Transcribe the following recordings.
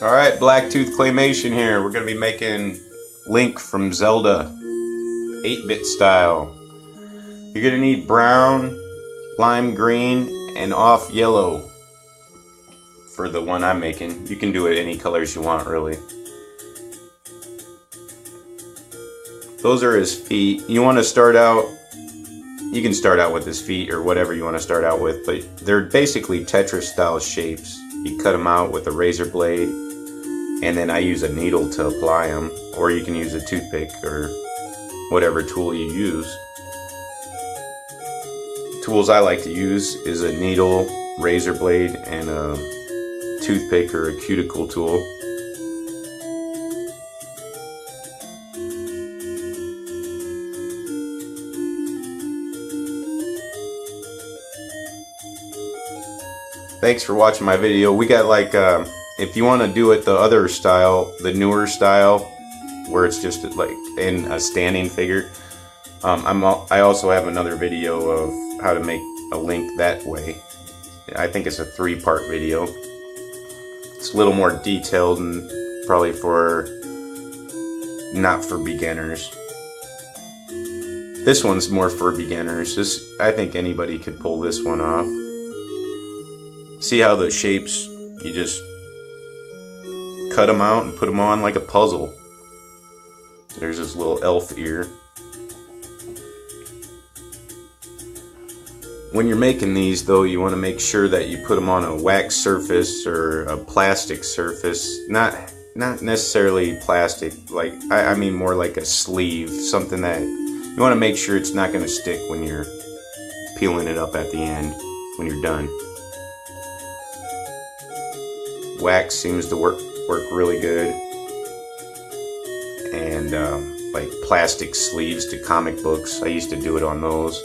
Alright, Blacktooth Claymation here. We're going to be making Link from Zelda 8-bit style. You're going to need brown, lime green, and off yellow for the one I'm making. You can do it any colors you want, really. Those are his feet. You want to start out, you can start out with his feet or whatever you want to start out with, but they're basically Tetris style shapes. You cut them out with a razor blade, and then I use a needle to apply them, or you can use a toothpick or whatever tool you use. Tools I like to use is a needle, razor blade, and a toothpick or a cuticle tool. Thanks for watching my video. We got like, if you want to do it the other style, the newer style, where it's just like in a standing figure, I also have another video of how to make a Link that way. I think it's a 3-part video. It's a little more detailed and probably not for beginners. This one's more for beginners. I think anybody could pull this one off. See how the shapes, you just cut them out and put them on like a puzzle. There's this little elf ear. When you're making these though, you want to make sure that you put them on a wax surface or a plastic surface. Not necessarily plastic, like I mean more like a sleeve, something that you want to make sure it's not going to stick when you're peeling it up at the end, when you're done. Wax seems to work really good, and like plastic sleeves to comic books, I used to do it on those.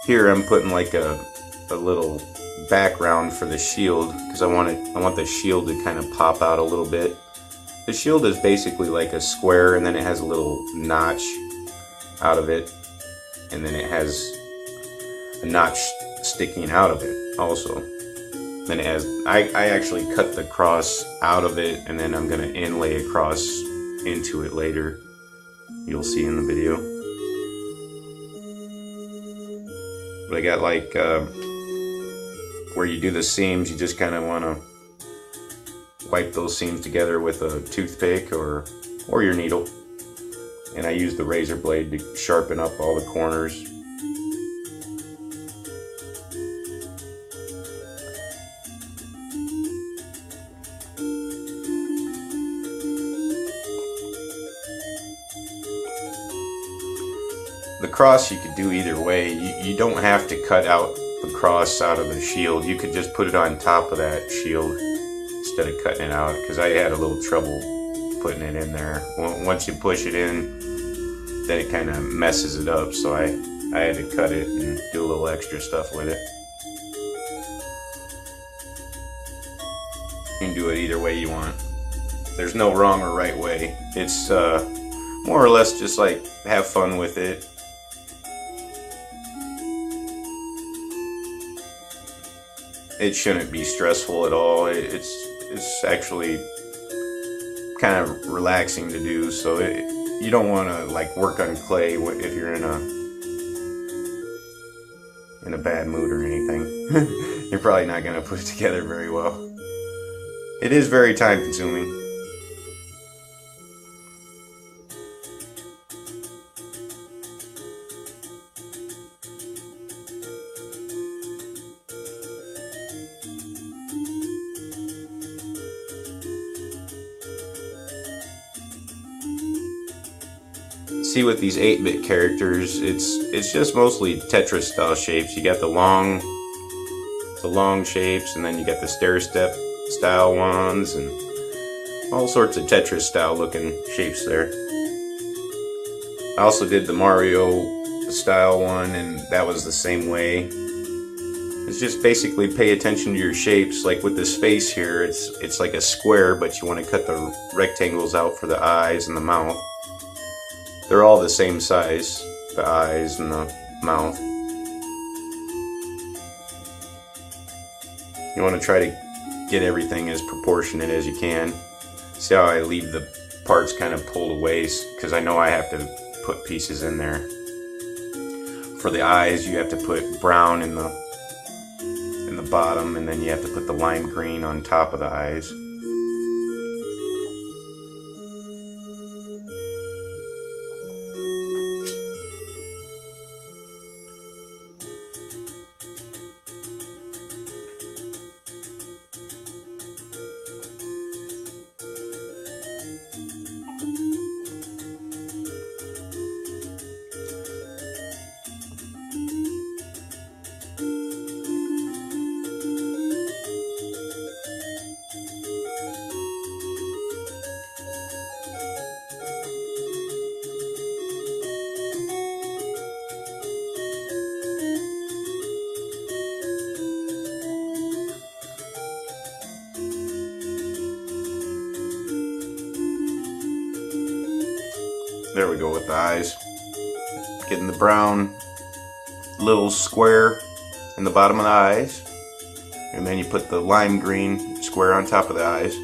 Here I'm putting like a little background for the shield, because I want the shield to kind of pop out a little bit. The shield is basically like a square, and then it has a little notch out of it, and then it has a notch sticking out of it also. Then it has, I actually cut the cross out of it, and then I'm going to inlay a cross into it later. You'll see in the video. But I got like, where you do the seams, you just kind of want to wipe those seams together with a toothpick or your needle, and I use the razor blade to sharpen up all the corners. The cross you could do either way. You don't have to cut out the cross out of the shield. You could just put it on top of that shield instead of cutting it out, because I had a little trouble putting it in there. Once you push it in, then it kind of messes it up, so I had to cut it and do a little extra stuff with it. You can do it either way you want. There's no wrong or right way. It's more or less just like have fun with it. It shouldn't be stressful at all. It's actually kind of relaxing to do, so you don't want to like work on clay if you're in a bad mood or anything. You're probably not going to put it together very well. It is very time consuming. See, with these 8-bit characters, it's just mostly Tetris style shapes. You got the long shapes, and then you got the stair step style ones, and all sorts of Tetris style looking shapes there. I also did the Mario style one, and that was the same way. It's just basically pay attention to your shapes. Like with this face here, it's like a square, but you want to cut the rectangles out for the eyes and the mouth. They're all the same size, the eyes and the mouth. You want to try to get everything as proportionate as you can. See how I leave the parts kind of pulled away, because I know I have to put pieces in there. For the eyes, you have to put brown in the bottom, and then you have to put the lime green on top of the eyes. There we go with the eyes. Getting the brown little square in the bottom of the eyes, and then you put the lime green square on top of the eyes.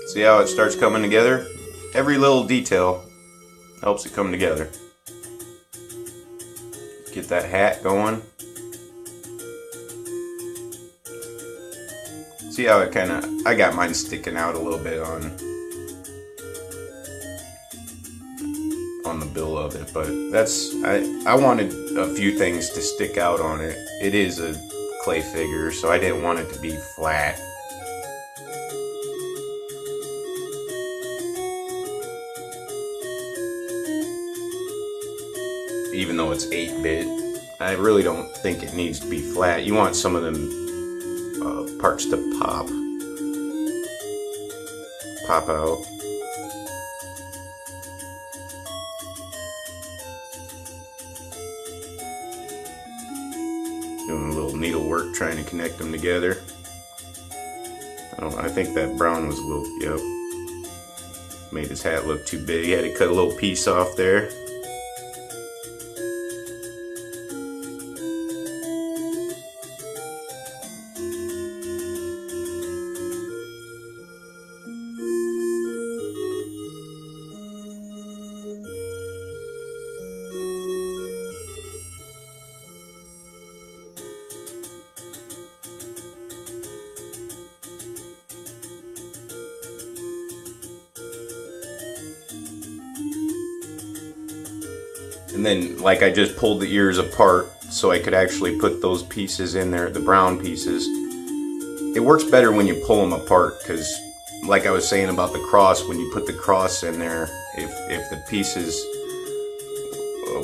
See how it starts coming together? Every little detail helps it come together. Get that hat going. See how it kind of, I got mine sticking out a little bit on the bill of it, but that's, I wanted a few things to stick out on it. It is a clay figure, so I didn't want it to be flat. Even though it's 8-bit, I really don't think it needs to be flat. You want some of them parts to pop out. Doing a little needlework trying to connect them together. I think that brown was a little, yep, made his hat look too big. He had to cut a little piece off there. And then, like, I just pulled the ears apart so I could actually put those pieces in there, the brown pieces. It works better when you pull them apart, because like I was saying about the cross, when you put the cross in there, if the pieces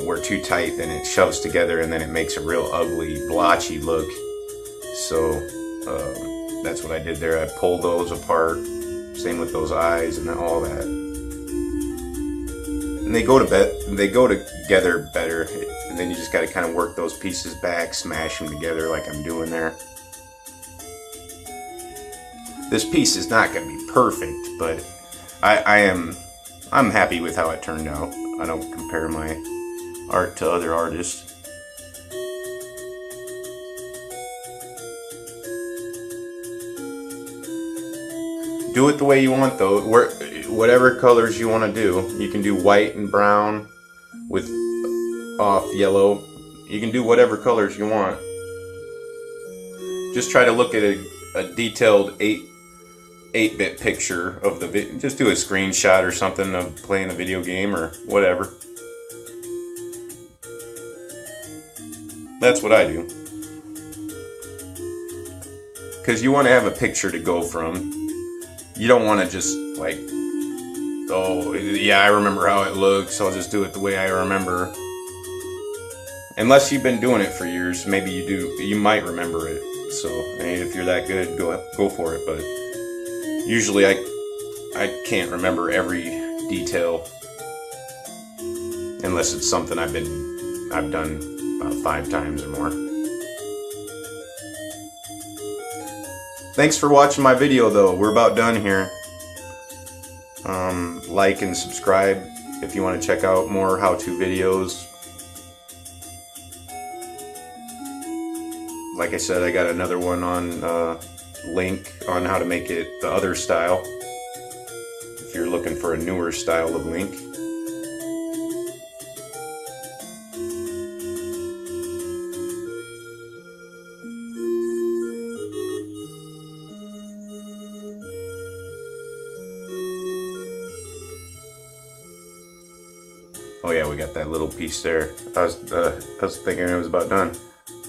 were too tight, then it shoves together and then it makes a real ugly, blotchy look. So that's what I did there. I pulled those apart. Same with those eyes and all that. And they go together better, and then you just got to kind of work those pieces back, smash them together like I'm doing there. This piece is not going to be perfect, but I'm happy with how it turned out. I don't compare my art to other artists. Do it the way you want though. Whatever colors you want to do. You can do white and brown with off yellow. You can do whatever colors you want. Just try to look at a detailed 8-bit picture of the video. Just do a screenshot or something of playing a video game or whatever. That's what I do. Because you want to have a picture to go from. You don't want to just like, oh yeah, I remember how it looks, so I'll just do it the way I remember. Unless you've been doing it for years, maybe you do. You might remember it. So, and if you're that good, go for it. But usually, I can't remember every detail unless it's something I've done about 5 times or more. Thanks for watching my video, though. We're about done here. Like and subscribe if you want to check out more how-to videos. Like I said, I got another one on link on how to make it the other style if you're looking for a newer style of link. Oh yeah, we got that little piece there. I was thinking it was about done.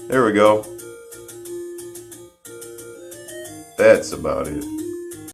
There we go. That's about it.